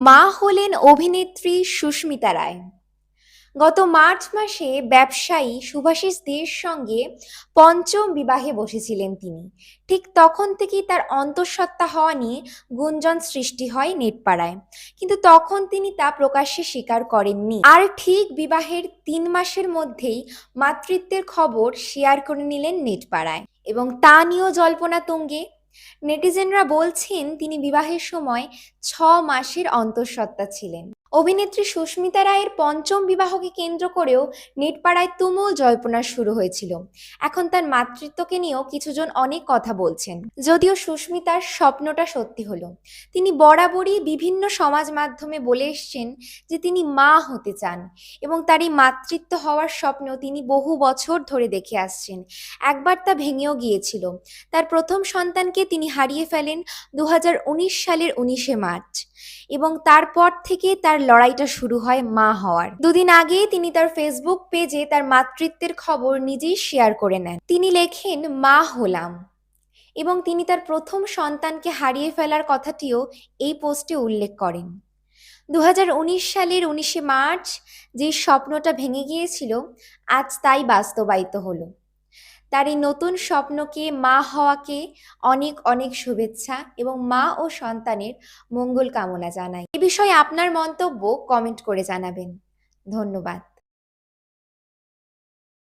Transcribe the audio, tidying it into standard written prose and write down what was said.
মা হলেন অভিনেত্রী সুস্মিতা রায়। গত মার্চ মাসে ব্যবসায়ী শুভাশিস দের সঙ্গে পঞ্চম বিবাহে বসেছিলেন তিনি। ঠিক তখন থেকেই তার অন্তঃসত্ত্বা হওয়া নিয়ে গুঞ্জন সৃষ্টি হয় নেটপাড়ায়, কিন্তু তখন তিনি তা প্রকাশ্যে স্বীকার করেননি। আর ঠিক বিবাহের 3 মাসের মধ্যেই মাতৃত্বের খবর শেয়ার করে নিলেন নেটপাড়ায়, এবং তা নিয়েও জল্পনা তুঙ্গে। নেটিজেনরা বলছেন তিনি বিবাহের সময় 6 মাসের অন্তঃসত্ত্বা ছিলেন। অভিনেত্রী সুস্মিতা রায়ের পঞ্চম বিবাহকে কেন্দ্র করেও নেটপাড়ায় তুমুল জল্পনা শুরু হয়েছিল। এখন তার মাতৃত্বকে নিয়েও কিছুজন অনেক কথা বলছেন। যদিও সুস্মিতার স্বপ্নটা সত্যি হলো, তিনি বরাবরই বিভিন্ন সমাজ মাধ্যমে বলে এসছেন যে তিনি মা হতে চান, এবং তার এই মাতৃত্ব হওয়ার স্বপ্ন তিনি বহু বছর ধরে দেখে আসছেন। একবার তা ভেঙেও গিয়েছিল। তার প্রথম সন্তানকে তিনি হারিয়ে ফেলেন 2019 সালের 19শে মার্চ, এবং তারপর থেকে তার লড়াইটা শুরু হয় মা হওয়ার। দুদিন আগে তিনি তার ফেসবুক পেজে তার মাতৃত্বের খবর নিজেই শেয়ার করে নেন। তিনি লেখেন, মা হলাম, এবং তিনি তার প্রথম সন্তানকে হারিয়ে ফেলার কথাটিও এই পোস্টে উল্লেখ করেন। 2019 সালের 19শে মার্চ যে স্বপ্নটা ভেঙে গিয়েছিল, আজ তাই বাস্তবায়িত হলো। তার এই নতুন স্বপ্নকে, মা হওয়াকে অনেক অনেক শুভেচ্ছা, এবং মা ও সন্তানের মঙ্গল কামনা জানাই। এ বিষয়ে আপনার মন্তব্য কমেন্ট করে জানাবেন। ধন্যবাদ।